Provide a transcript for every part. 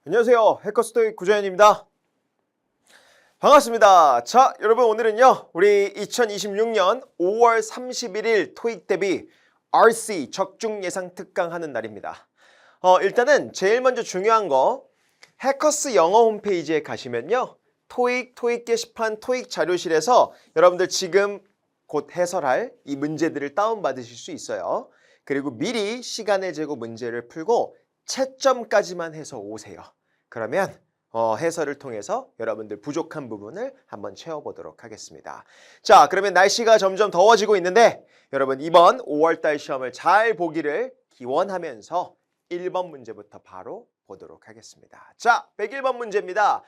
안녕하세요. 해커스토익 구자연입니다. 반갑습니다. 자, 여러분 오늘은요. 우리 2026년 5월 31일 토익 대비 RC 적중 예상 특강 하는 날입니다. 일단은 제일 먼저 중요한 거 해커스 영어 홈페이지에 가시면요. 토익 게시판 토익 자료실에서 여러분들 지금 곧 해설할 이 문제들을 다운받으실 수 있어요. 그리고 미리 시간을 재고 문제를 풀고 채점까지만 해서 오세요. 그러면 해설을 통해서 여러분들 부족한 부분을 한번 채워보도록 하겠습니다. 자, 그러면 날씨가 점점 더워지고 있는데 여러분 이번 5월달 시험을 잘 보기를 기원하면서 1번 문제부터 바로 보도록 하겠습니다. 자, 101번 문제입니다.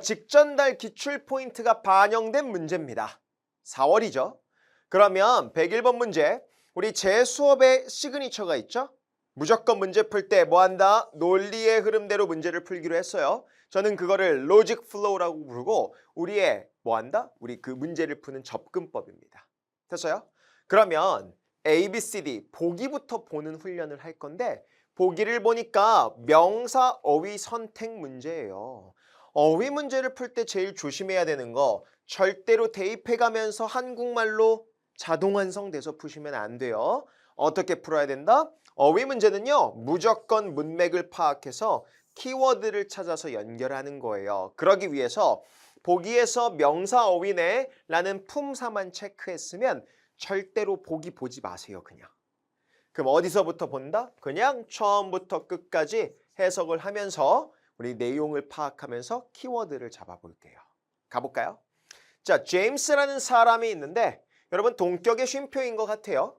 직전달 기출 포인트가 반영된 문제입니다. 4월이죠. 그러면 101번 문제, 우리 제 수업에 시그니처가 있죠? 무조건 문제 풀 때 뭐 한다? 논리의 흐름대로 문제를 풀기로 했어요. 저는 그거를 로직 플로우라고 부르고 우리의 뭐 한다? 우리 그 문제를 푸는 접근법입니다. 됐어요? 그러면 A, B, C, D 보기부터 보는 훈련을 할 건데 보기를 보니까 명사, 어휘 선택 문제예요. 어휘 문제를 풀 때 제일 조심해야 되는 거 절대로 대입해가면서 한국말로 자동 완성돼서 푸시면 안 돼요. 어떻게 풀어야 된다? 어휘 문제는요. 무조건 문맥을 파악해서 키워드를 찾아서 연결하는 거예요. 그러기 위해서 보기에서 명사 어휘네 라는 품사만 체크했으면 절대로 보기 보지 마세요. 그냥. 그럼 어디서부터 본다? 그냥 처음부터 끝까지 해석을 하면서 우리 내용을 파악하면서 키워드를 잡아볼게요. 가볼까요? 자, 제임스라는 사람이 있는데 여러분 동격의 쉼표인 것 같아요.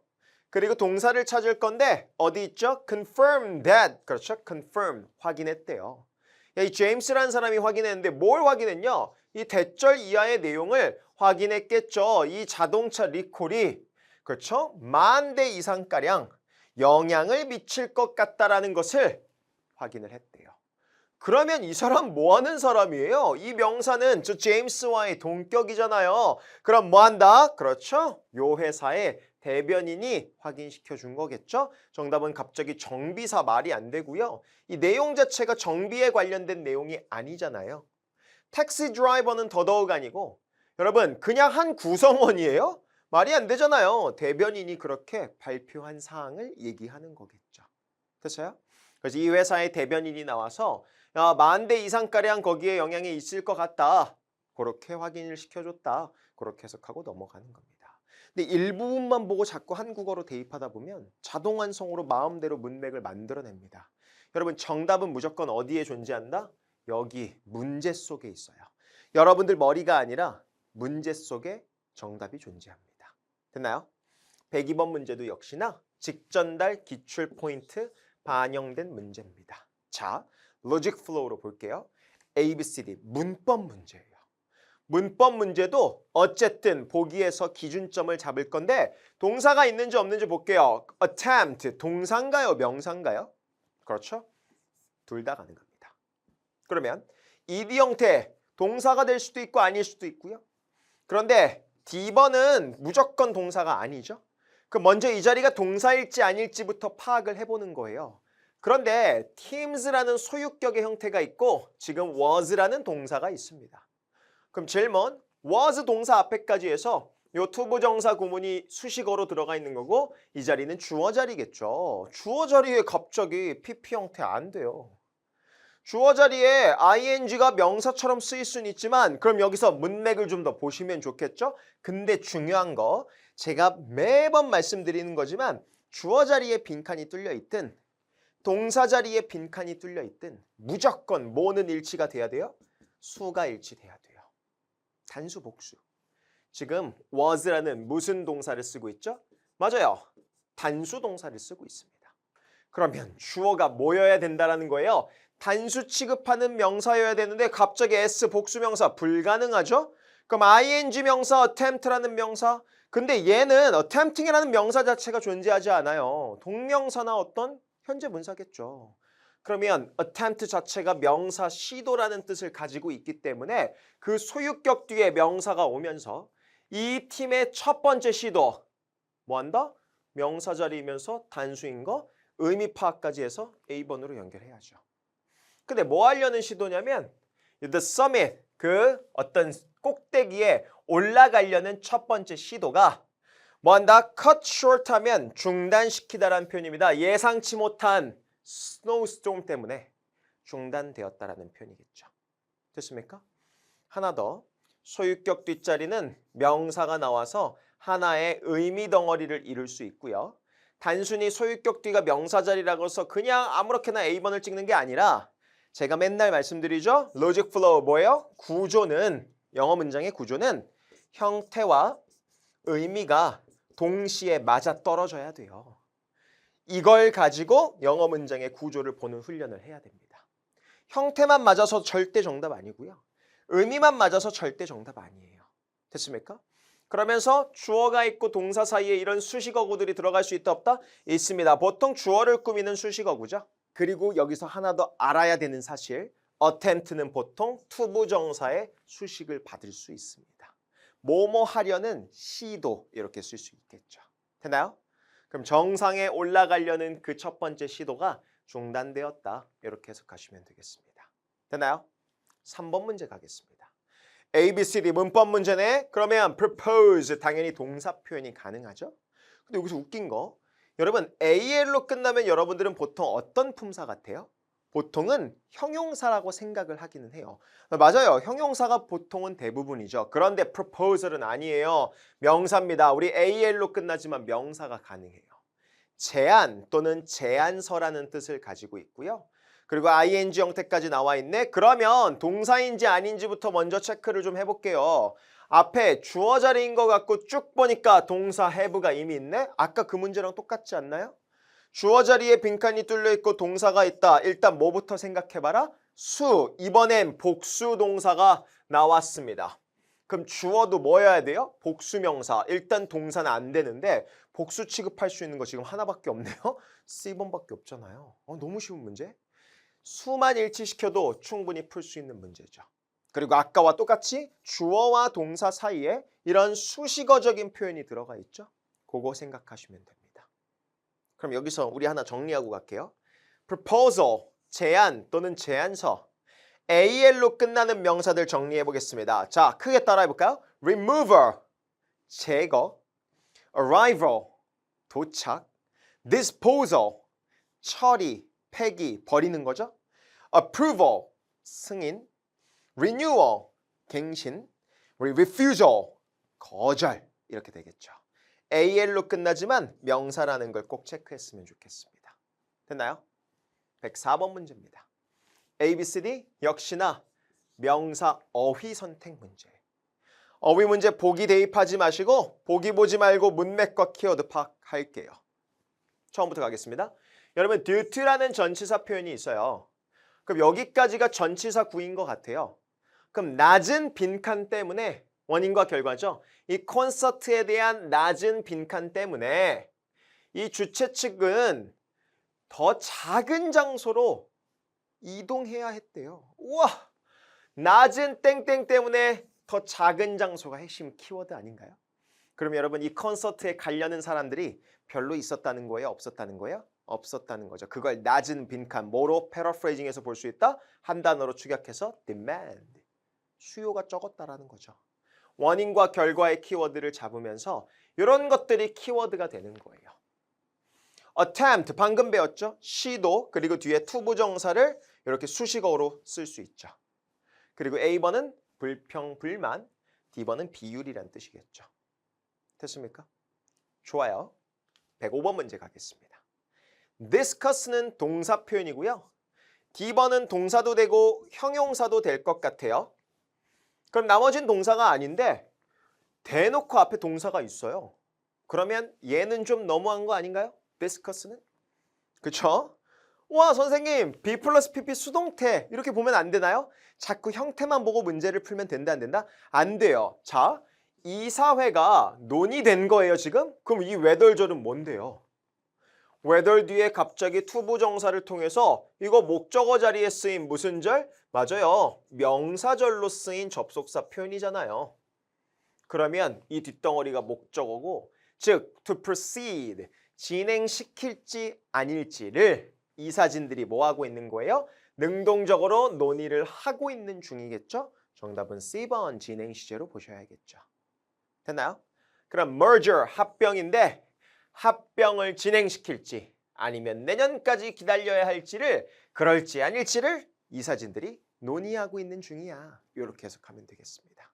그리고 동사를 찾을 건데 어디 있죠? confirm that. 그렇죠? confirm. 확인했대요. 이 제임스라는 사람이 확인했는데 뭘 확인했냐? 이 대절 이하의 내용을 확인했겠죠. 이 자동차 리콜이 그렇죠? 10,000대 이상가량 영향을 미칠 것 같다라는 것을 확인을 했대요. 그러면 이 사람 뭐 하는 사람이에요? 이 명사는 저 제임스와의 동격이잖아요. 그럼 뭐 한다? 그렇죠? 요 회사의 대변인이 확인시켜 준 거겠죠? 정답은 갑자기 정비사 말이 안 되고요. 이 내용 자체가 정비에 관련된 내용이 아니잖아요. 택시 드라이버는 더더욱 아니고 여러분 그냥 한 구성원이에요? 말이 안 되잖아요. 대변인이 그렇게 발표한 사항을 얘기하는 거겠죠. 됐어요? 그래서 이 회사의 대변인이 나와서 10,000대 이상가량 거기에 영향이 있을 것 같다. 그렇게 확인을 시켜줬다. 그렇게 해석하고 넘어가는 겁니다. 근데 일부분만 보고 자꾸 한국어로 대입하다 보면 자동 완성으로 마음대로 문맥을 만들어냅니다. 여러분 정답은 무조건 어디에 존재한다? 여기 문제 속에 있어요. 여러분들 머리가 아니라 문제 속에 정답이 존재합니다. 됐나요? 102번 문제도 역시나 직전달 기출 포인트 반영된 문제입니다. 자, 로직 플로우로 볼게요. A, B, C, D 문법 문제예요. 문법 문제도 어쨌든 보기에서 기준점을 잡을 건데 동사가 있는지 없는지 볼게요. attempt 동사인가요? 명사인가요? 그렇죠? 둘 다 가능합니다. 그러면 ed 형태 동사가 될 수도 있고 아닐 수도 있고요. 그런데 D번은 무조건 동사가 아니죠. 그럼 먼저 이 자리가 동사일지 아닐지부터 파악을 해보는 거예요. 그런데 teams라는 소유격의 형태가 있고 지금 was라는 동사가 있습니다. 그럼 제일 먼 was 동사 앞에까지 해서 요 투부정사 구문이 수식어로 들어가 있는 거고 이 자리는 주어 자리겠죠. 주어 자리에 갑자기 PP 형태 안 돼요. 주어 자리에 ing가 명사처럼 쓰일 수는 있지만 그럼 여기서 문맥을 좀 더 보시면 좋겠죠? 근데 중요한 거 제가 매번 말씀드리는 거지만 주어 자리에 빈칸이 뚫려 있든 동사 자리에 빈칸이 뚫려 있든 무조건 뭐는 일치가 돼야 돼요? 수가 일치돼야 돼요. 단수 복수. 지금 was라는 무슨 동사를 쓰고 있죠? 맞아요. 단수 동사를 쓰고 있습니다. 그러면 주어가 뭐여야 된다라는 거예요? 단수 취급하는 명사여야 되는데 갑자기 S 복수명사 불가능하죠? 그럼 ing 명사 attempt라는 명사 근데 얘는 attempting이라는 명사 자체가 존재하지 않아요. 동명사나 어떤 현재 분사겠죠. 그러면 attempt 자체가 명사 시도라는 뜻을 가지고 있기 때문에 그 소유격 뒤에 명사가 오면서 이 팀의 첫 번째 시도 뭐 한다? 명사 자리이면서 단수인 거 의미 파악까지 해서 A번으로 연결해야죠. 근데 뭐 하려는 시도냐면 the summit, 그 어떤 꼭대기에 올라가려는 첫 번째 시도가 뭐한다? cut short 하면 중단시키다라는 표현입니다. 예상치 못한 snowstorm 때문에 중단되었다라는 표현이겠죠. 됐습니까? 하나 더. 소유격 뒷자리는 명사가 나와서 하나의 의미 덩어리를 이룰 수 있고요. 단순히 소유격 뒤가 명사 자리라고 해서 그냥 아무렇게나 A번을 찍는 게 아니라 제가 맨날 말씀드리죠. logic flow 뭐예요? 구조는, 영어 문장의 구조는 형태와 의미가 동시에 맞아 떨어져야 돼요. 이걸 가지고 영어 문장의 구조를 보는 훈련을 해야 됩니다. 형태만 맞아서 절대 정답 아니고요. 의미만 맞아서 절대 정답 아니에요. 됐습니까? 그러면서 주어가 있고 동사 사이에 이런 수식어구들이 들어갈 수 있다 없다? 있습니다. 보통 주어를 꾸미는 수식어구죠. 그리고 여기서 하나 더 알아야 되는 사실, attempt는 보통 투부정사의 수식을 받을 수 있습니다. 뭐뭐 하려는 시도 이렇게 쓸 수 있겠죠. 됐나요? 그럼 정상에 올라가려는 그 첫 번째 시도가 중단되었다. 이렇게 해석하시면 되겠습니다. 됐나요? 3번 문제 가겠습니다. A, B, C, D 문법 문제네. 그러면 propose 당연히 동사 표현이 가능하죠. 근데 여기서 웃긴 거 여러분 AL로 끝나면 여러분들은 보통 어떤 품사 같아요? 보통은 형용사라고 생각을 하기는 해요. 맞아요. 형용사가 보통은 대부분이죠. 그런데 proposal은 아니에요. 명사입니다. 우리 AL로 끝나지만 명사가 가능해요. 제안 또는 제안서라는 뜻을 가지고 있고요. 그리고 ing 형태까지 나와 있네. 그러면 동사인지 아닌지부터 먼저 체크를 좀 해볼게요. 앞에 주어 자리인 것 같고 쭉 보니까 동사 have가 이미 있네. 아까 그 문제랑 똑같지 않나요? 주어 자리에 빈칸이 뚫려 있고 동사가 있다. 일단 뭐부터 생각해봐라? 수. 이번엔 복수 동사가 나왔습니다. 그럼 주어도 뭐여야 돼요? 복수명사. 일단 동사는 안 되는데 복수 취급할 수 있는 거 지금 하나밖에 없네요. C번밖에 없잖아요. 너무 쉬운 문제. 수만 일치시켜도 충분히 풀 수 있는 문제죠. 그리고 아까와 똑같이 주어와 동사 사이에 이런 수식어적인 표현이 들어가 있죠. 그거 생각하시면 됩니다. 그럼 여기서 우리 하나 정리하고 갈게요. proposal, 제안 또는 제안서. AL로 끝나는 명사들 정리해 보겠습니다. 자, 크게 따라해 볼까요? remover, 제거, arrival, 도착, disposal, 처리, 폐기, 버리는 거죠. approval, 승인, renewal, 갱신, refusal, 거절 이렇게 되겠죠. AL로 끝나지만 명사라는 걸 꼭 체크했으면 좋겠습니다. 됐나요? 104번 문제입니다. A, B, C, D 역시나 명사 어휘 선택 문제. 어휘 문제 보기 대입하지 마시고 보기 보지 말고 문맥과 키워드 파악할게요. 처음부터 가겠습니다. 여러분 duty라는 전치사 표현이 있어요. 그럼 여기까지가 전치사 구인 것 같아요. 그럼 낮은 빈칸 때문에 원인과 결과죠. 이 콘서트에 대한 낮은 빈칸 때문에 이 주최 측은 더 작은 장소로 이동해야 했대요. 우와! 낮은 땡땡 때문에 더 작은 장소가 핵심 키워드 아닌가요? 그럼 여러분 이 콘서트에 가려는 사람들이 별로 있었다는 거예요? 없었다는 거예요? 없었다는 거죠. 그걸 낮은 빈칸, 뭐로 패러프레이징해서 볼 수 있다? 한 단어로 축약해서 demand, 수요가 적었다라는 거죠. 원인과 결과의 키워드를 잡으면서 이런 것들이 키워드가 되는 거예요. attempt, 방금 배웠죠? 시도, 그리고 뒤에 투부정사를 이렇게 수식어로 쓸 수 있죠. 그리고 A번은 불평, 불만, D번은 비율이란 뜻이겠죠. 됐습니까? 좋아요. 105번 문제 가겠습니다. discuss는 동사 표현이고요. D번은 동사도 되고 형용사도 될 것 같아요. 그럼 나머진 동사가 아닌데 대놓고 앞에 동사가 있어요. 그러면 얘는 좀 너무한 거 아닌가요? discuss는? 그쵸? 와 선생님 B 플러스 PP 수동태 이렇게 보면 안 되나요? 자꾸 형태만 보고 문제를 풀면 된다 안 된다? 안 돼요. 자, 이 사회가 논의된 거예요 지금? 그럼 이 whether절은 뭔데요? whether 뒤에 갑자기 투부정사를 통해서 이거 목적어 자리에 쓰인 무슨 절? 맞아요. 명사절로 쓰인 접속사 표현이잖아요. 그러면 이 뒷덩어리가 목적어고 즉 to proceed, 진행시킬지 아닐지를 이 사진들이 뭐 하고 있는 거예요? 능동적으로 논의를 하고 있는 중이겠죠? 정답은 C번 진행 시제로 보셔야겠죠. 됐나요? 그럼 merger 합병인데 합병을 진행시킬지 아니면 내년까지 기다려야 할지를 그럴지 아닐지를 이사진들이 논의하고 있는 중이야. 이렇게 해석하면 되겠습니다.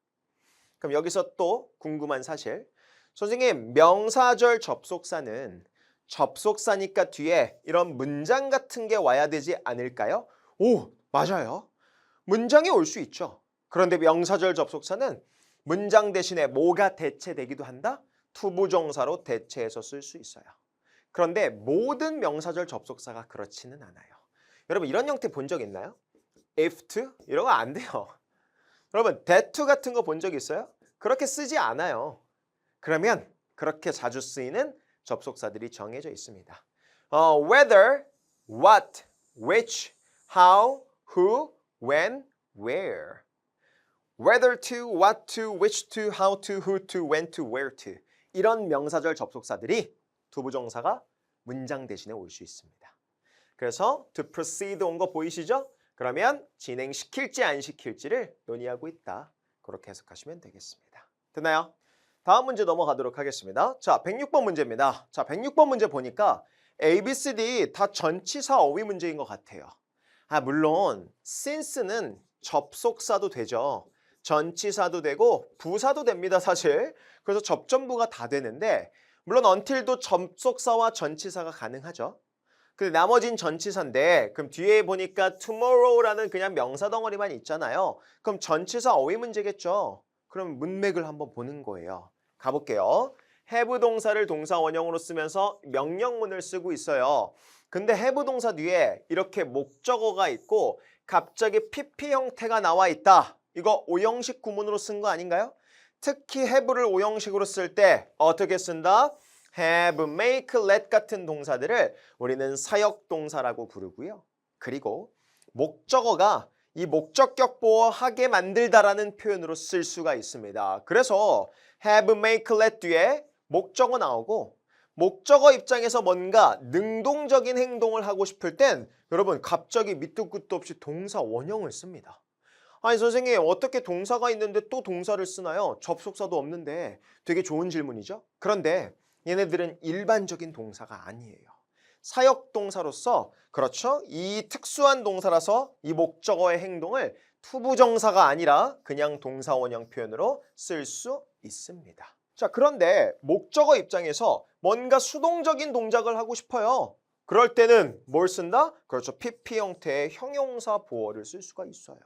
그럼 여기서 또 궁금한 사실. 선생님, 명사절 접속사는 접속사니까 뒤에 이런 문장 같은 게 와야 되지 않을까요? 오, 맞아요. 문장이 올 수 있죠. 그런데 명사절 접속사는 문장 대신에 뭐가 대체되기도 한다? 투부정사로 대체해서 쓸 수 있어요. 그런데 모든 명사절 접속사가 그렇지는 않아요. 여러분 이런 형태 본 적 있나요? if to? 이런 거 안 돼요. 여러분 that to 같은 거 본 적 있어요? 그렇게 쓰지 않아요. 그러면 그렇게 자주 쓰이는 접속사들이 정해져 있습니다. whether, what, which, how, who, when, where. whether to, what to, which to, how to, who to, when to, where to. 이런 명사절 접속사들이 투부정사가 문장 대신에 올 수 있습니다. 그래서 to proceed 온 거 보이시죠? 그러면 진행시킬지 안 시킬지를 논의하고 있다. 그렇게 해석하시면 되겠습니다. 됐나요? 다음 문제 넘어가도록 하겠습니다. 자, 106번 문제입니다. 자, 106번 문제 보니까 A, B, C, D 다 전치사 어휘 문제인 것 같아요. 물론 since는 접속사도 되죠. 전치사도 되고 부사도 됩니다, 사실. 그래서 접전부가 다 되는데 물론 until도 접속사와 전치사가 가능하죠. 근데 나머진 전치사인데 그럼 뒤에 보니까 tomorrow라는 그냥 명사 덩어리만 있잖아요. 그럼 전치사 어휘 문제겠죠. 그럼 문맥을 한번 보는 거예요. 가볼게요. have 동사를 동사 원형으로 쓰면서 명령문을 쓰고 있어요. 근데 have 동사 뒤에 이렇게 목적어가 있고 갑자기 PP 형태가 나와 있다. 이거 오형식 구문으로 쓴 거 아닌가요? 특히 have를 오형식으로 쓸 때 어떻게 쓴다? have, make, let 같은 동사들을 우리는 사역동사라고 부르고요. 그리고 목적어가 이 목적격 보호하게 만들다라는 표현으로 쓸 수가 있습니다. 그래서 have, make, let 뒤에 목적어 나오고 목적어 입장에서 뭔가 능동적인 행동을 하고 싶을 땐 여러분 갑자기 밑도 끝도 없이 동사 원형을 씁니다. 아니 선생님 어떻게 동사가 있는데 또 동사를 쓰나요? 접속사도 없는데 되게 좋은 질문이죠. 그런데 얘네들은 일반적인 동사가 아니에요. 사역동사로서 그렇죠? 이 특수한 동사라서 이 목적어의 행동을 투부정사가 아니라 그냥 동사 원형 표현으로 쓸 수 있습니다. 자, 그런데 목적어 입장에서 뭔가 수동적인 동작을 하고 싶어요. 그럴 때는 뭘 쓴다? 그렇죠. PP 형태의 형용사 보어를 쓸 수가 있어요.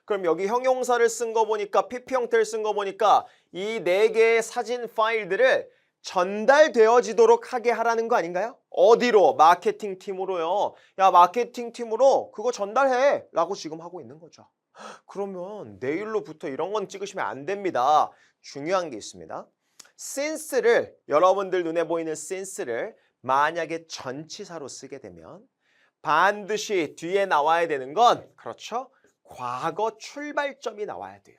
그럼 여기 형용사를 쓴 거 보니까 PP 형태를 쓴 거 보니까 이 4개의 사진 파일들을 전달되어지도록 하게 하라는 거 아닌가요? 어디로? 마케팅 팀으로요. 야, 마케팅 팀으로 그거 전달해 라고 지금 하고 있는 거죠. 그러면 내일로부터 이런 건 찍으시면 안 됩니다. 중요한 게 있습니다. since를 여러분들 눈에 보이는 since를 만약에 전치사로 쓰게 되면 반드시 뒤에 나와야 되는 건 그렇죠? 과거 출발점이 나와야 돼요.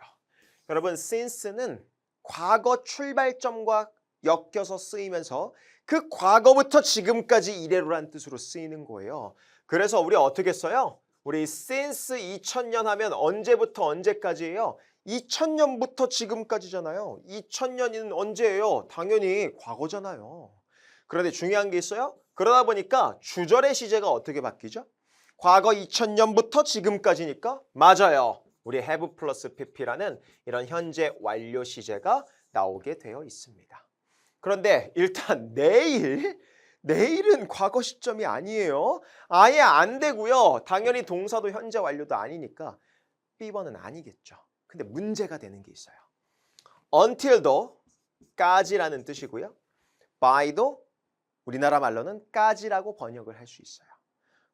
여러분 since는 과거 출발점과 엮여서 쓰이면서 그 과거부터 지금까지 이래로란 뜻으로 쓰이는 거예요. 그래서 우리 어떻게 써요? 우리 since 2000년 하면 언제부터 언제까지예요? 2000년부터 지금까지잖아요. 2000년은 언제예요? 당연히 과거잖아요. 그런데 중요한 게 있어요. 그러다 보니까 주절의 시제가 어떻게 바뀌죠? 과거 2000년부터 지금까지니까 맞아요. 우리 have 플러스 pp라는 이런 현재 완료 시제가 나오게 되어 있습니다. 그런데 일단 내일은 과거 시점이 아니에요. 아예 안 되고요. 당연히 동사도 현재 완료도 아니니까 B번은 아니겠죠. 근데 문제가 되는 게 있어요. until도 까지라는 뜻이고요. by도 우리나라 말로는 까지라고 번역을 할 수 있어요.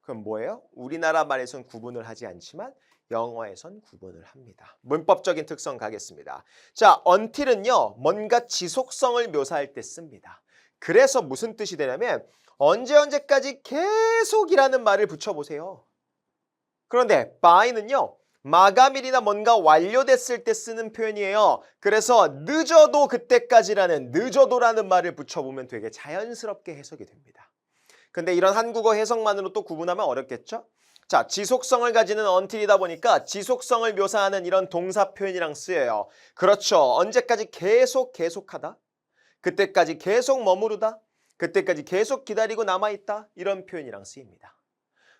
그럼 뭐예요? 우리나라 말에선 구분을 하지 않지만 영어에선 구분을 합니다. 문법적인 특성 가겠습니다. 자, until은요. 뭔가 지속성을 묘사할 때 씁니다. 그래서 무슨 뜻이 되냐면 언제까지 계속이라는 말을 붙여보세요. 그런데 by는요. 마감일이나 뭔가 완료됐을 때 쓰는 표현이에요. 그래서 늦어도 그때까지라는 늦어도라는 말을 붙여보면 되게 자연스럽게 해석이 됩니다. 근데 이런 한국어 해석만으로 또 구분하면 어렵겠죠? 자, 지속성을 가지는 until이다 보니까 지속성을 묘사하는 이런 동사 표현이랑 쓰여요. 그렇죠. 언제까지 계속하다. 그때까지 계속 머무르다. 그때까지 계속 기다리고 남아있다. 이런 표현이랑 쓰입니다.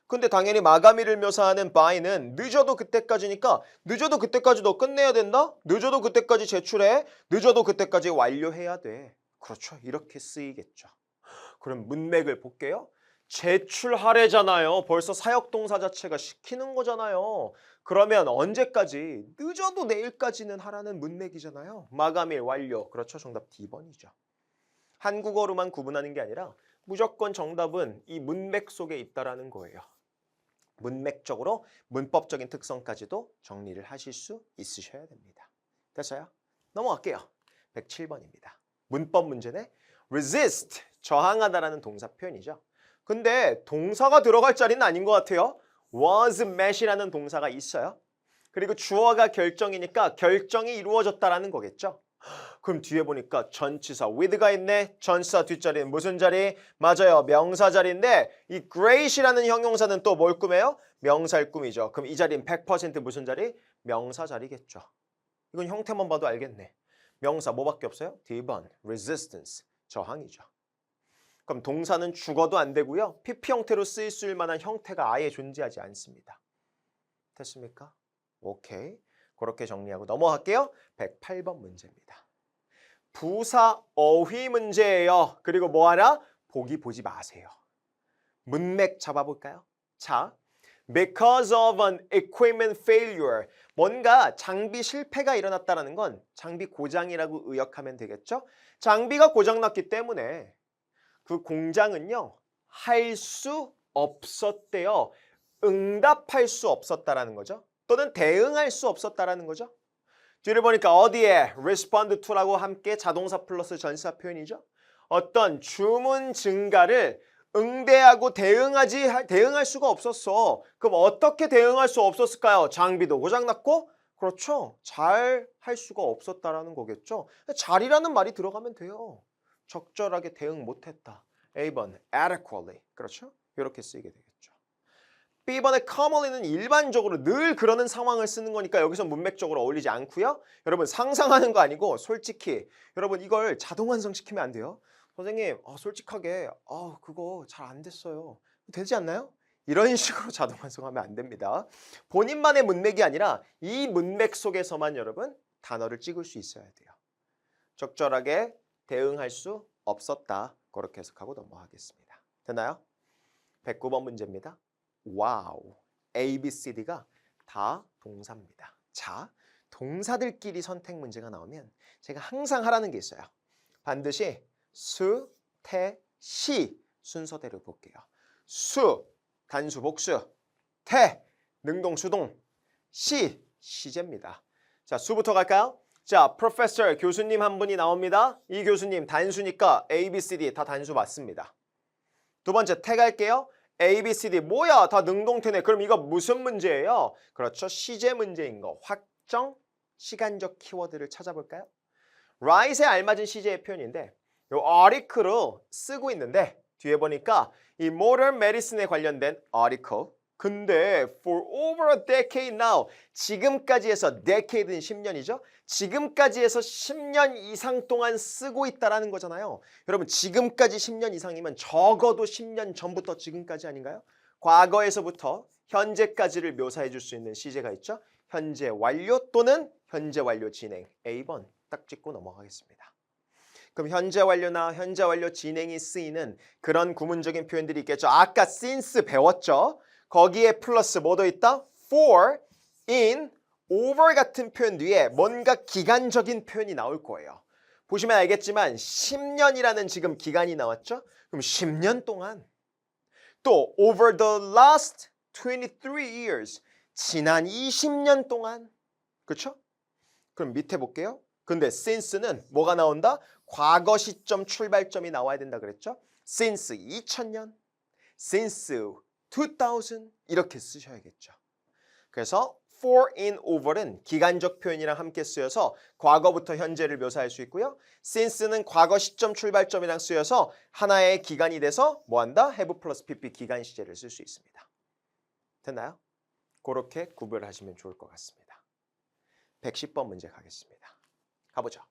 근데 당연히 마감일을 묘사하는 by는 늦어도 그때까지니까 늦어도 그때까지 너 끝내야 된다? 늦어도 그때까지 제출해? 늦어도 그때까지 완료해야 돼. 그렇죠. 이렇게 쓰이겠죠. 그럼 문맥을 볼게요. 제출하래잖아요. 벌써 사역동사 자체가 시키는 거잖아요. 그러면 언제까지? 늦어도 내일까지는 하라는 문맥이잖아요. 마감일 완료. 그렇죠. 정답 D번이죠. 한국어로만 구분하는 게 아니라 무조건 정답은 이 문맥 속에 있다라는 거예요. 문맥적으로 문법적인 특성까지도 정리를 하실 수 있으셔야 됩니다. 됐어요? 넘어갈게요. 107번입니다. 문법 문제네. resist, 저항하다라는 동사 표현이죠. 근데 동사가 들어갈 자리는 아닌 것 같아요. was met이라는 동사가 있어요. 그리고 주어가 결정이니까 결정이 이루어졌다라는 거겠죠. 그럼 뒤에 보니까 전치사 with가 있네. 전치사 뒷자리는 무슨 자리? 맞아요. 명사 자리인데 이 great이라는 형용사는 또 뭘 꾸며요? 명사를 꾸미죠. 그럼 이 자리는 100% 무슨 자리? 명사 자리겠죠. 이건 형태만 봐도 알겠네. 명사 뭐밖에 없어요? D번, resistance, 저항이죠. 그럼 동사는 죽어도 안 되고요. PP 형태로 쓰일 수 있을 만한 형태가 아예 존재하지 않습니다. 됐습니까? 오케이. 그렇게 정리하고 넘어갈게요. 108번 문제입니다. 부사 어휘 문제예요. 그리고 뭐하라? 보기 보지 마세요. 문맥 잡아볼까요? 자, because of an equipment failure. 뭔가 장비 실패가 일어났다는 건 장비 고장이라고 의역하면 되겠죠? 장비가 고장났기 때문에 그 공장은요, 할 수 없었대요. 응답할 수 없었다라는 거죠. 또는 대응할 수 없었다라는 거죠. 뒤를 보니까 어디에 respond to라고 함께 자동사 플러스 전치사 표현이죠. 어떤 주문 증가를 응대하고 대응할 수가 없었어. 그럼 어떻게 대응할 수 없었을까요? 장비도 고장났고, 그렇죠. 잘 할 수가 없었다라는 거겠죠. 잘이라는 말이 들어가면 돼요. 적절하게 대응 못했다. A번, adequately. 그렇죠? 이렇게 쓰이게 되겠죠. B번의 commonly는 일반적으로 늘 그러는 상황을 쓰는 거니까 여기서 문맥적으로 어울리지 않고요. 여러분 상상하는 거 아니고 솔직히 여러분 이걸 자동 완성시키면 안 돼요. 선생님 솔직하게 그거 잘 안 됐어요. 되지 않나요? 이런 식으로 자동 완성하면 안 됩니다. 본인만의 문맥이 아니라 이 문맥 속에서만 여러분 단어를 찍을 수 있어야 돼요. 적절하게 대응할 수 없었다. 그렇게 해석하고 넘어가겠습니다. 됐나요? 109번 문제입니다. 와우, A, B, C, D가 다 동사입니다. 자, 동사들끼리 선택 문제가 나오면 제가 항상 하라는 게 있어요. 반드시 수, 태, 시 순서대로 볼게요. 수, 단수, 복수. 태, 능동, 수동. 시, 시제입니다. 자, 수부터 갈까요? 자, 프로페서 교수님 한 분이 나옵니다. 이 교수님 단수니까 A, B, C, D 다 단수 맞습니다. 두 번째 태 갈게요. A, B, C, D 뭐야? 다 능동태네. 그럼 이거 무슨 문제예요? 그렇죠. 시제 문제인 거. 확정, 시간적 키워드를 찾아볼까요? right에 알맞은 시제의 표현인데 요 article로 쓰고 있는데 뒤에 보니까 이 modern medicine에 관련된 article. 근데 for over a decade now 지금까지 해서 decade는 10년이죠. 지금까지 해서 10년 이상 동안 쓰고 있다라는 거잖아요. 여러분 지금까지 10년 이상이면 적어도 10년 전부터 지금까지 아닌가요? 과거에서부터 현재까지를 묘사해 줄 수 있는 시제가 있죠. 현재 완료 또는 현재 완료 진행. A번 딱 찍고 넘어가겠습니다. 그럼 현재 완료나 현재 완료 진행이 쓰이는 그런 구문적인 표현들이 있겠죠. 아까 since 배웠죠. 거기에 플러스 뭐 더 있다? for, in, over 같은 표현 뒤에 뭔가 기간적인 표현이 나올 거예요. 보시면 알겠지만 10년이라는 지금 기간이 나왔죠? 그럼 10년 동안 또 over the last 23 years 지난 20년 동안 그렇죠? 그럼 밑에 볼게요. 근데 since는 뭐가 나온다? 과거 시점 출발점이 나와야 된다 그랬죠? since 2000년, since 2000 이렇게 쓰셔야겠죠. 그래서 for, in, over는 기간적 표현이랑 함께 쓰여서 과거부터 현재를 묘사할 수 있고요. since는 과거 시점 출발점이랑 쓰여서 하나의 기간이 돼서 뭐한다? have 플러스 pp 기간 시제를 쓸 수 있습니다. 됐나요? 그렇게 구별하시면 좋을 것 같습니다. 110번 문제 가겠습니다. 가보죠.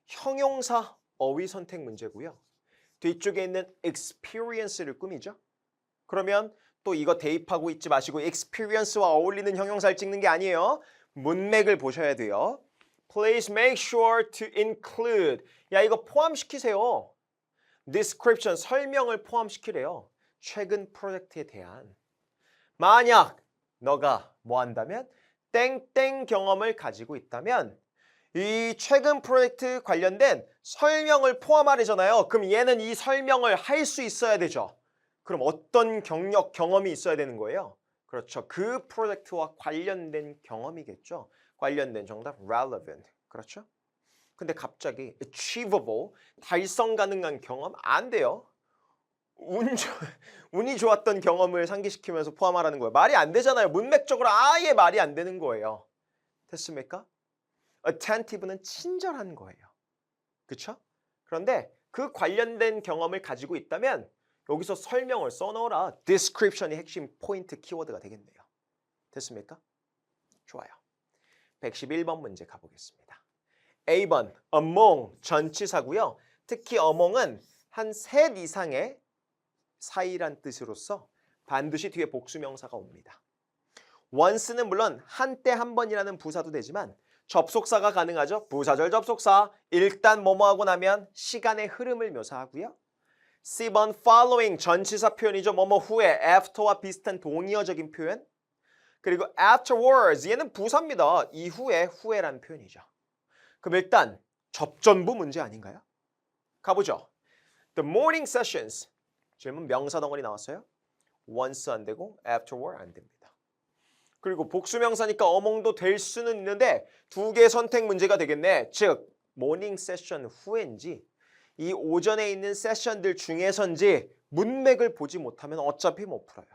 형용사 어휘 선택 문제고요. 뒤쪽에 있는 experience를 꾸미죠. 그러면 또 이거 대입하고 있지 마시고 experience와 어울리는 형용사를 찍는 게 아니에요. 문맥을 보셔야 돼요. Please make sure to include. 야, 이거 포함시키세요. description, 설명을 포함시키래요. 최근 프로젝트에 대한. 만약 너가 뭐 한다면 땡땡 경험을 가지고 있다면 이 최근 프로젝트 관련된 설명을 포함하래잖아요. 그럼 얘는 이 설명을 할 수 있어야 되죠. 그럼 어떤 경력, 경험이 있어야 되는 거예요? 그렇죠. 그 프로젝트와 관련된 경험이겠죠. 관련된 정답 relevant. 그렇죠? 근데 갑자기 achievable, 달성 가능한 경험 안 돼요. 운이 좋았던 경험을 상기시키면서 포함하라는 거예요. 말이 안 되잖아요. 문맥적으로 아예 말이 안 되는 거예요. 됐습니까? attentive는 친절한 거예요. 그렇죠? 그런데 그 관련된 경험을 가지고 있다면 여기서 설명을 써넣어라. description이 핵심 포인트 키워드가 되겠네요. 됐습니까? 좋아요. 111번 문제 가보겠습니다. A번 among 전치사고요. 특히 among은 한 셋 이상의 사이란 뜻으로서 반드시 뒤에 복수명사가 옵니다. once는 물론 한때 한 번이라는 부사도 되지만 접속사가 가능하죠. 부사절 접속사. 일단 뭐뭐 하고 나면 시간의 흐름을 묘사하고요. C번 following 전치사 표현이죠. 뭐뭐 후에 after와 비슷한 동의어적인 표현. 그리고 afterwards 얘는 부사입니다. 이후에 후에라는 표현이죠. 그럼 일단 접전부 문제 아닌가요? 가보죠. The morning sessions. 질문 명사 덩어리 나왔어요. once 안 되고 afterward 안 됩니다. 그리고 복수명사니까 among도 될 수는 있는데 두 개 선택 문제가 되겠네. 즉 모닝 세션 후인지 이 오전에 있는 세션들 중에선지 문맥을 보지 못하면 어차피 못 풀어요.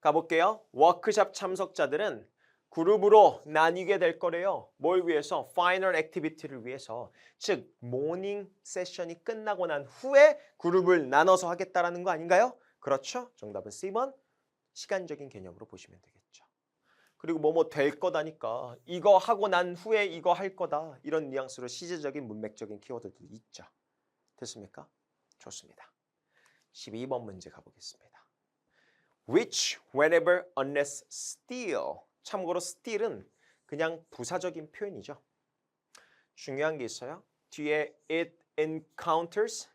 가볼게요. 워크숍 참석자들은 그룹으로 나뉘게 될 거래요. 뭘 위해서? 파이널 액티비티를 위해서. 즉 모닝 세션이 끝나고 난 후에 그룹을 나눠서 하겠다라는 거 아닌가요? 그렇죠? 정답은 C번 시간적인 개념으로 보시면 되겠죠. 그리고 뭐뭐 될 거다니까 이거 하고 난 후에 이거 할 거다. 이런 뉘앙스로 시제적인 문맥적인 키워드도 있죠. 됐습니까? 좋습니다. 12번 문제 가보겠습니다. Which, whenever, unless, still. 참고로 still은 그냥 부사적인 표현이죠. 중요한 게 있어요. 뒤에 it encounters,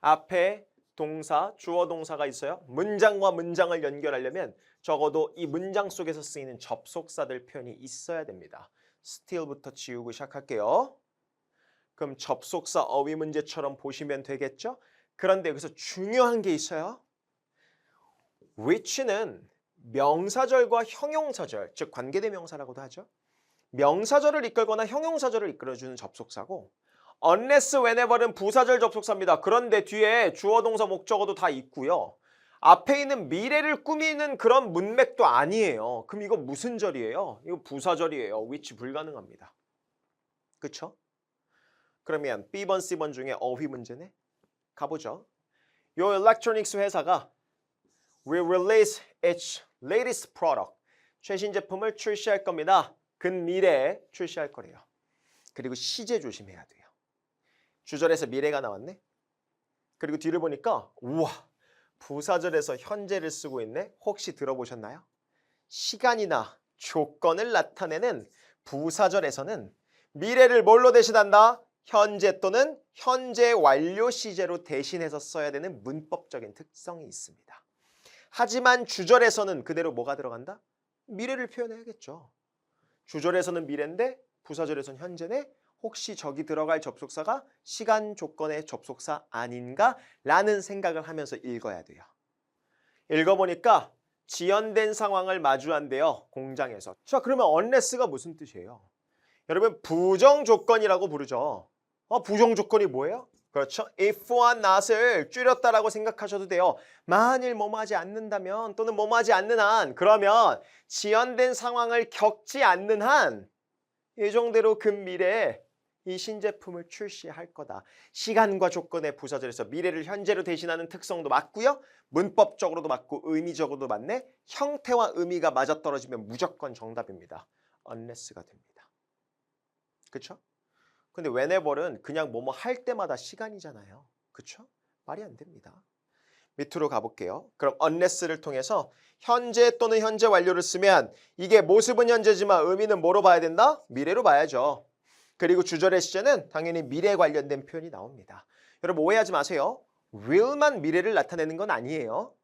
앞에 동사, 주어 동사가 있어요. 문장과 문장을 연결하려면 적어도 이 문장 속에서 쓰이는 접속사들 표현이 있어야 됩니다. still부터 지우고 시작할게요. 그럼 접속사 어휘 문제처럼 보시면 되겠죠? 그런데 여기서 중요한 게 있어요. which는 명사절과 형용사절, 즉 관계대명사라고도 하죠. 명사절을 이끌거나 형용사절을 이끌어주는 접속사고 unless, whenever는 부사절 접속사입니다. 그런데 뒤에 주어, 동사, 목적어도 다 있고요. 앞에 있는 미래를 꾸미는 그런 문맥도 아니에요. 그럼 이거 무슨 절이에요? 이거 부사절이에요. which 불가능합니다. 그쵸? 그러면 B번, C번 중에 어휘 문제네? 가보죠. 요 일렉트로닉스 회사가 will release its latest product. 최신 제품을 출시할 겁니다. 근미래에 출시할 거래요. 그리고 시제 조심해야 돼요. 주절에서 미래가 나왔네. 그리고 뒤를 보니까 우와 부사절에서 현재를 쓰고 있네. 혹시 들어보셨나요? 시간이나 조건을 나타내는 부사절에서는 미래를 뭘로 대신한다? 현재 또는 현재 완료 시제로 대신해서 써야 되는 문법적인 특성이 있습니다. 하지만 주절에서는 그대로 뭐가 들어간다? 미래를 표현해야겠죠. 주절에서는 미래인데 부사절에서는 현재네. 혹시 저기 들어갈 접속사가 시간 조건의 접속사 아닌가? 라는 생각을 하면서 읽어야 돼요. 읽어보니까 지연된 상황을 마주한대요. 공장에서. 자, 그러면 unless가 무슨 뜻이에요? 여러분 부정 조건이라고 부르죠. 부정 조건이 뭐예요? 그렇죠. if와 not을 줄였다라고 생각하셔도 돼요. 만일 뭐뭐하지 않는다면 또는 뭐뭐하지 않는 한 그러면 지연된 상황을 겪지 않는 한 예정대로 근미래에 이 신제품을 출시할 거다. 시간과 조건의 부사절에서 미래를 현재로 대신하는 특성도 맞고요. 문법적으로도 맞고 의미적으로도 맞네. 형태와 의미가 맞아떨어지면 무조건 정답입니다. unless가 됩니다. 그쵸? 근데 whenever는 그냥 뭐뭐 할 때마다 시간이잖아요. 그쵸? 말이 안 됩니다. 밑으로 가볼게요. 그럼 unless를 통해서 현재 또는 현재 완료를 쓰면 이게 모습은 현재지만 의미는 뭐로 봐야 된다? 미래로 봐야죠. 그리고 주절의 시제는 당연히 미래에 관련된 표현이 나옵니다. 여러분 오해하지 마세요. will만 미래를 나타내는 건 아니에요.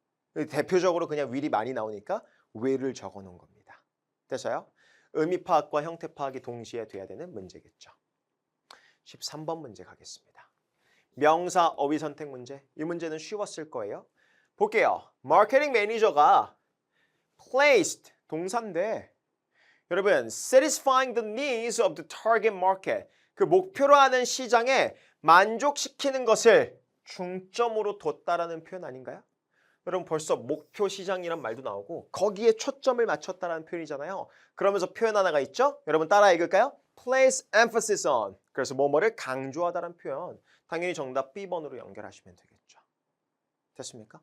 대표적으로 그냥 will이 많이 나오니까 will을 적어놓은 겁니다. 됐어요? 의미 파악과 형태 파악이 동시에 돼야 되는 문제겠죠. 13번 문제 가겠습니다. 명사 어휘 선택 문제. 이 문제는 쉬웠을 거예요. 볼게요. 마케팅 매니저가 placed 동사인데 여러분 satisfying the needs of the target market 그 목표로 하는 시장에 만족시키는 것을 중점으로 뒀다라는 표현 아닌가요? 여러분 벌써 목표 시장이란 말도 나오고 거기에 초점을 맞췄다라는 표현이잖아요. 그러면서 표현 하나가 있죠? 여러분 따라 읽을까요? place emphasis on 그래서 뭐뭐를 강조하다라는 표현 당연히 정답 B번으로 연결하시면 되겠죠. 됐습니까?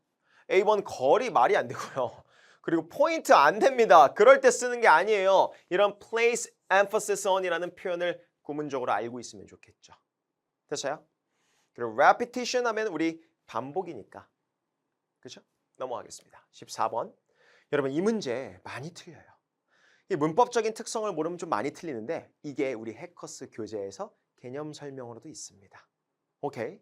A번 거리 말이 안 되고요. 그리고 포인트 안 됩니다. 그럴 때 쓰는 게 아니에요. 이런 place emphasis on이라는 표현을 구문적으로 알고 있으면 좋겠죠. 됐어요? 그리고 repetition 하면 우리 반복이니까. 그렇죠? 넘어가겠습니다. 14번. 여러분 이 문제 많이 틀려요. 이 문법적인 특성을 모르면 좀 많이 틀리는데 이게 우리 해커스 교재에서 개념 설명으로도 있습니다. 오케이?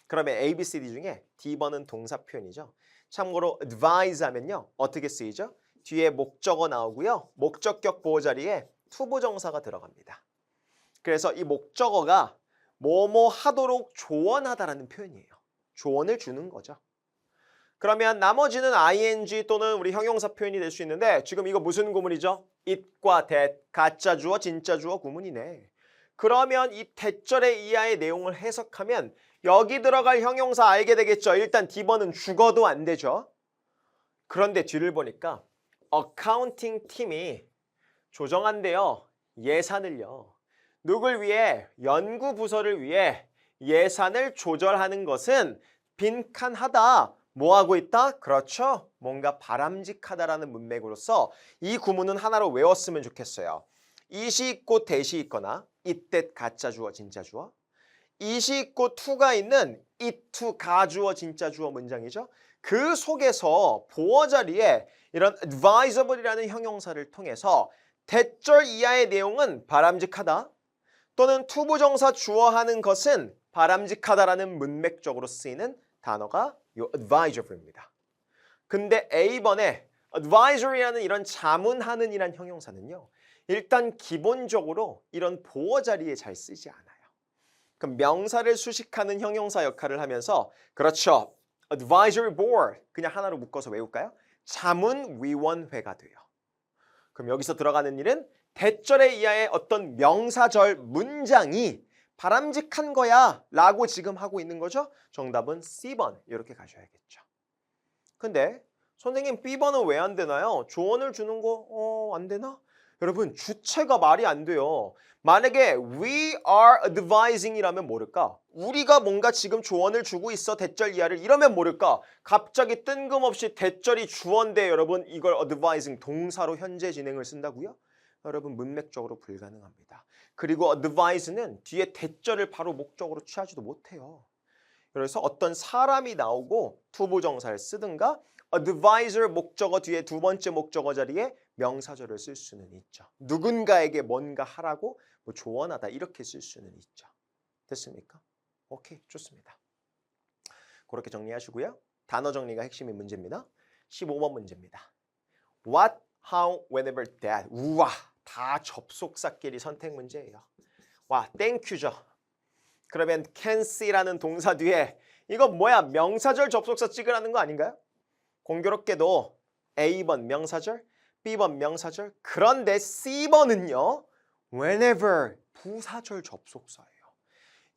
그러면 A, B, C, D 중에 D번은 동사 표현이죠. 참고로 advise 하면요. 어떻게 쓰이죠? 뒤에 목적어 나오고요. 목적격 보호 자리에 투부정사가 들어갑니다. 그래서 이 목적어가 뭐뭐 하도록 조언하다라는 표현이에요. 조언을 주는 거죠. 그러면 나머지는 ing 또는 우리 형용사 표현이 될 수 있는데 지금 이거 무슨 구문이죠? it과 that, 가짜 주어, 진짜 주어 구문이네. 그러면 이 대절의 이하의 내용을 해석하면 여기 들어갈 형용사 알게 되겠죠. 일단 D번은 죽어도 안 되죠. 그런데 뒤를 보니까 어카운팅 팀이 조정한대요. 예산을요. 누굴 위해? 연구 부서를 위해 예산을 조절하는 것은 빈칸하다. 뭐 하고 있다? 그렇죠. 뭔가 바람직하다라는 문맥으로서 이 구문은 하나로 외웠으면 좋겠어요. 이시 있고 대시 있거나 이때 가짜 주어 진짜 주어 이시 있고 to가 있는 it to 가주어 진짜 주어 문장이죠. 그 속에서 보어 자리에 이런 advisable이라는 형용사를 통해서 대절 이하의 내용은 바람직하다 또는 투부정사 주어하는 것은 바람직하다라는 문맥적으로 쓰이는 단어가 요 advisor입니다. 근데 A번에 advisory라는 이런 자문하는 이란 형용사는요. 일단 기본적으로 이런 보어 자리에 잘 쓰지 않아요. 그럼 명사를 수식하는 형용사 역할을 하면서 그렇죠. advisory board 그냥 하나로 묶어서 외울까요? 자문위원회가 돼요. 그럼 여기서 들어가는 일은 대절에 의하의 어떤 명사절 문장이 바람직한 거야 라고 지금 하고 있는 거죠. 정답은 C번 이렇게 가셔야겠죠. 근데 선생님 B번은 왜 안 되나요? 조언을 주는 거 안 되나? 여러분 주체가 말이 안 돼요. 만약에 we are advising이라면 모를까? 우리가 뭔가 지금 조언을 주고 있어 대절 이하를 이러면 모를까? 갑자기 뜬금없이 대절이 주어인데 여러분 이걸 advising 동사로 현재 진행을 쓴다고요? 여러분 문맥적으로 불가능합니다. 그리고 advise는 뒤에 대절을 바로 목적으로 취하지도 못해요. 그래서 어떤 사람이 나오고 투부정사를 쓰든가 advisor 목적어 뒤에 두 번째 목적어 자리에 명사절을 쓸 수는 있죠. 누군가에게 뭔가 하라고 뭐 조언하다 이렇게 쓸 수는 있죠. 됐습니까? 오케이, 좋습니다. 그렇게 정리하시고요. 단어 정리가 핵심인 문제입니다. 15번 문제입니다. What, how, whenever, that. 우와, 다 접속사끼리 선택 문제예요. 와, 땡큐죠. 그러면 can see라는 동사 뒤에 이거 뭐야? 명사절 접속사 찍으라는 거 아닌가요? 공교롭게도 A번 명사절, B번 명사절, 그런데 C번은요. whenever 부사절 접속사예요.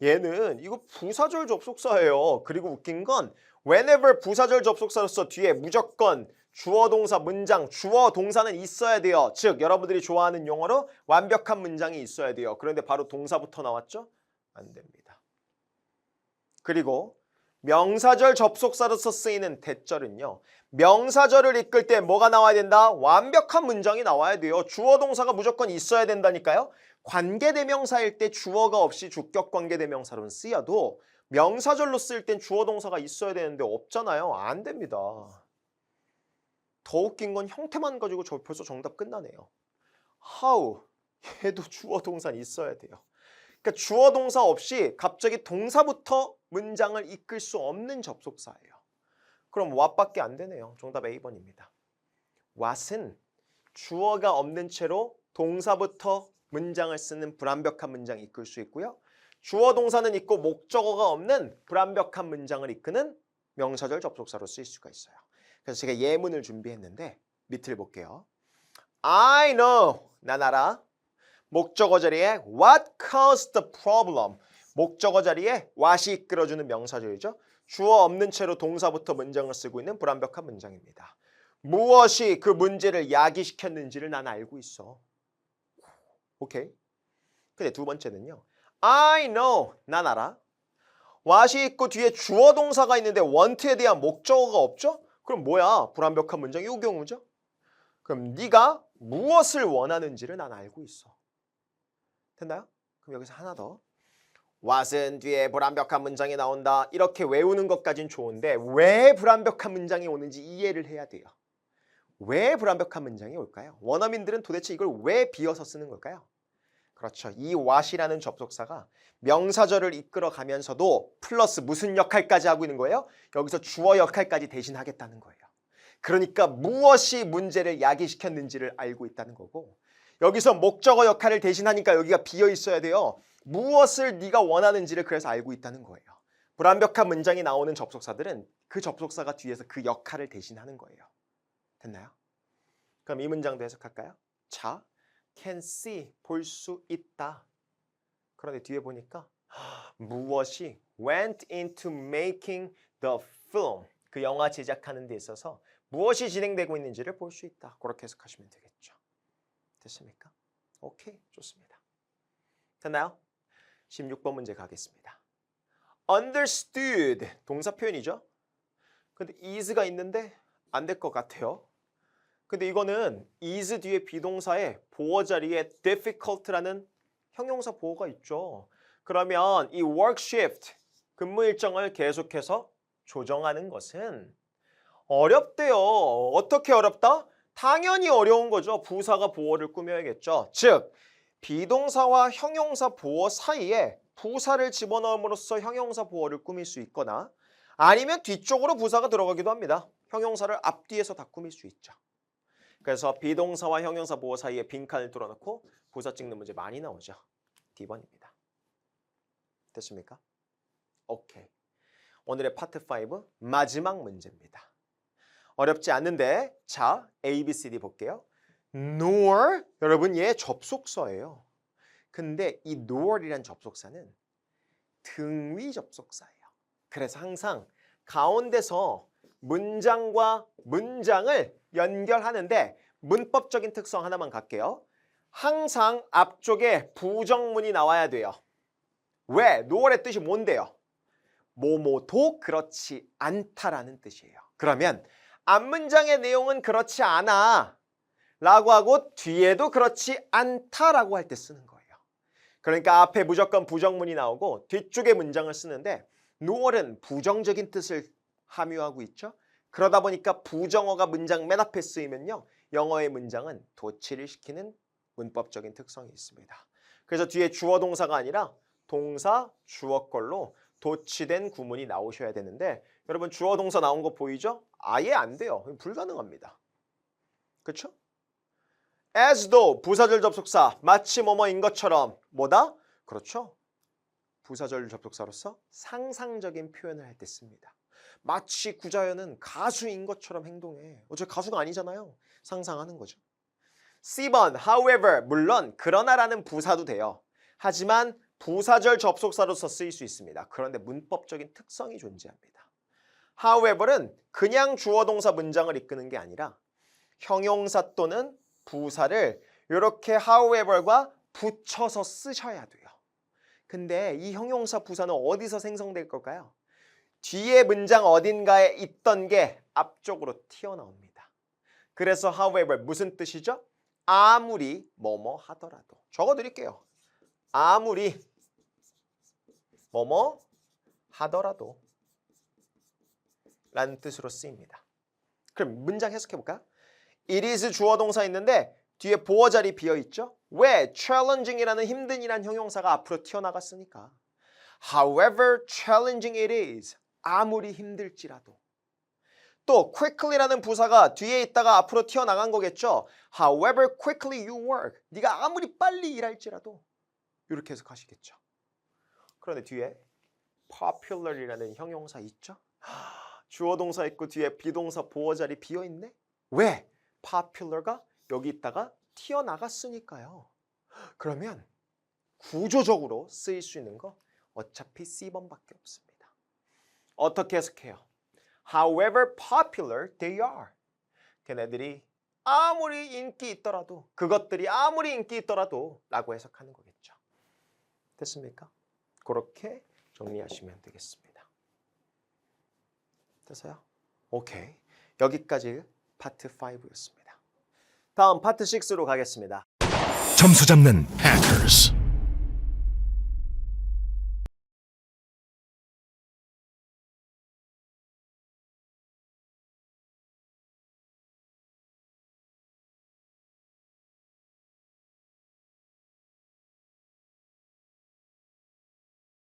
얘는 이거 부사절 접속사예요. 그리고 웃긴 건 whenever 부사절 접속사로서 뒤에 무조건 주어 동사 문장, 주어 동사는 있어야 돼요. 즉 여러분들이 좋아하는 용어로 완벽한 문장이 있어야 돼요. 그런데 바로 동사부터 나왔죠? 안 됩니다. 그리고 명사절 접속사로서 쓰이는 대절은요. 명사절을 이끌 때 뭐가 나와야 된다? 완벽한 문장이 나와야 돼요. 주어 동사가 무조건 있어야 된다니까요. 관계대명사일 때 주어가 없이 주격 관계대명사로는 쓰여도 명사절로 쓸 땐 주어 동사가 있어야 되는데 없잖아요. 안 됩니다. 더 웃긴 건 형태만 가지고 저 벌써 정답 끝나네요. how 얘도 주어 동사는 있어야 돼요. 그러니까 주어 동사 없이 갑자기 동사부터 문장을 이끌 수 없는 접속사예요. 그럼 what밖에 안 되네요. 정답 A번입니다. what은 주어가 없는 채로 동사부터 문장을 쓰는 불완벽한 문장을 이끌 수 있고요. 주어 동사는 있고 목적어가 없는 불완벽한 문장을 이끄는 명사절 접속사로 쓰일 수가 있어요. 그래서 제가 예문을 준비했는데 밑을 볼게요. I know, 난 알아. 목적어 자리에 what caused the problem. 목적어 자리에 what이 이끌어주는 명사절이죠. 주어 없는 채로 동사부터 문장을 쓰고 있는 불완벽한 문장입니다. 무엇이 그 문제를 야기시켰는지를 난 알고 있어. 오케이. 근데 두 번째는요. I know, 난 알아. what이 있고 뒤에 주어 동사가 있는데 want에 대한 목적어가 없죠? 그럼 뭐야? 불완벽한 문장 이 경우죠? 그럼 네가 무엇을 원하는지를 난 알고 있어. 됐나요? 그럼 여기서 하나 더. what은 뒤에 불완벽한 문장이 나온다. 이렇게 외우는 것까진 좋은데 왜 불완벽한 문장이 오는지 이해를 해야 돼요. 왜 불완벽한 문장이 올까요? 원어민들은 도대체 이걸 왜 비어서 쓰는 걸까요? 그렇죠. 이 what이라는 접속사가 명사절을 이끌어 가면서도 플러스 무슨 역할까지 하고 있는 거예요? 여기서 주어 역할까지 대신하겠다는 거예요. 그러니까 무엇이 문제를 야기시켰는지를 알고 있다는 거고 여기서 목적어 역할을 대신하니까 여기가 비어 있어야 돼요. 무엇을 네가 원하는지를 그래서 알고 있다는 거예요. 불완벽한 문장이 나오는 접속사들은 그 접속사가 뒤에서 그 역할을 대신하는 거예요. 됐나요? 그럼 이 문장도 해석할까요? 자, can see, 볼 수 있다. 그런데 뒤에 보니까 무엇이 went into making the film, 그 영화 제작하는 데 있어서 무엇이 진행되고 있는지를 볼 수 있다. 그렇게 해석하시면 되겠죠. 됐습니까? 오케이, 좋습니다. 됐나요? 16번 문제 가겠습니다. understood, 동사 표현이죠. 근데 is가 있는데 안 될 것 같아요. 근데 이거는 is 뒤에 비동사에 보어 자리에 difficult라는 형용사 보어가 있죠. 그러면 이 work shift, 근무 일정을 계속해서 조정하는 것은 어렵대요. 어떻게 어렵다? 당연히 어려운 거죠. 부사가 보어를 꾸며야겠죠. 즉, 비동사와 형용사 보어 사이에 부사를 집어넣음으로써 형용사 보어를 꾸밀 수 있거나 아니면 뒤쪽으로 부사가 들어가기도 합니다. 형용사를 앞뒤에서 다 꾸밀 수 있죠. 그래서 비동사와 형용사 보어 사이에 빈칸을 뚫어놓고 부사 찍는 문제 많이 나오죠. D번입니다. 됐습니까? 오케이. 오늘의 파트 5 마지막 문제입니다. 어렵지 않는데 자, A, B, C, D 볼게요. nor, 여러분 얘 접속사예요. 근데 이 nor이란 접속사는 등위 접속사예요. 그래서 항상 가운데서 문장과 문장을 연결하는데 문법적인 특성 하나만 갈게요. 항상 앞쪽에 부정문이 나와야 돼요. 왜? no의 뜻이 뭔데요? 뭐뭐도 그렇지 않다라는 뜻이에요. 그러면 앞문장의 내용은 그렇지 않아 라고 하고 뒤에도 그렇지 않다라고 할 때 쓰는 거예요. 그러니까 앞에 무조건 부정문이 나오고 뒤쪽에 문장을 쓰는데 no는 부정적인 뜻을 함유하고 있죠. 그러다 보니까 부정어가 문장 맨 앞에 쓰이면요. 영어의 문장은 도치를 시키는 문법적인 특성이 있습니다. 그래서 뒤에 주어 동사가 아니라 동사 주어걸로 도치된 구문이 나오셔야 되는데 여러분 주어 동사 나온 거 보이죠? 아예 안 돼요. 불가능합니다. 그렇죠? as though 부사절 접속사 마치 뭐뭐인 것처럼 뭐다? 그렇죠. 부사절 접속사로서 상상적인 표현을 할 때 씁니다. 마치 구자연은 가수인 것처럼 행동해. 어차피 가수가 아니잖아요. 상상하는 거죠. C번 however, 물론 그러나라는 부사도 돼요. 하지만 부사절 접속사로서 쓰일 수 있습니다. 그런데 문법적인 특성이 존재합니다. however는 그냥 주어 동사 문장을 이끄는 게 아니라 형용사 또는 부사를 이렇게 however과 붙여서 쓰셔야 돼요. 근데 이 형용사 부사는 어디서 생성될 걸까요? 뒤에 문장 어딘가에 있던 게 앞쪽으로 튀어나옵니다. 그래서 however 무슨 뜻이죠? 아무리 뭐뭐 하더라도. 적어드릴게요. 아무리 뭐뭐 하더라도 라는 뜻으로 쓰입니다. 그럼 문장 해석해볼까요? It is 주어 동사 있는데 뒤에 보어 자리 비어있죠? 왜? challenging이라는 힘든이란 형용사가 앞으로 튀어나갔으니까. However challenging it is. 아무리 힘들지라도. 또 quickly라는 부사가 뒤에 있다가 앞으로 튀어나간 거겠죠? However quickly you work. 네가 아무리 빨리 일할지라도. 이렇게 해석하시겠죠. 그런데 뒤에 popular이라는 형용사 있죠? 주어 동사 있고 뒤에 비동사 보어 자리 비어있네? 왜? popular가 여기 있다가 튀어나갔으니까요. 그러면 구조적으로 쓰일 수 있는 거 어차피 C번밖에 없습니다. 어떻게 해석해요? However popular they are. 걔네들이 아무리 인기 있더라도, 그것들이 아무리 인기 있더라도 라고 해석하는 거겠죠. 됐습니까? 그렇게 정리하시면 되겠습니다. 됐어요? 오케이. 여기까지 파트 5였습니다. 다음 파트 6로 가겠습니다. 점수 잡는 Hackers.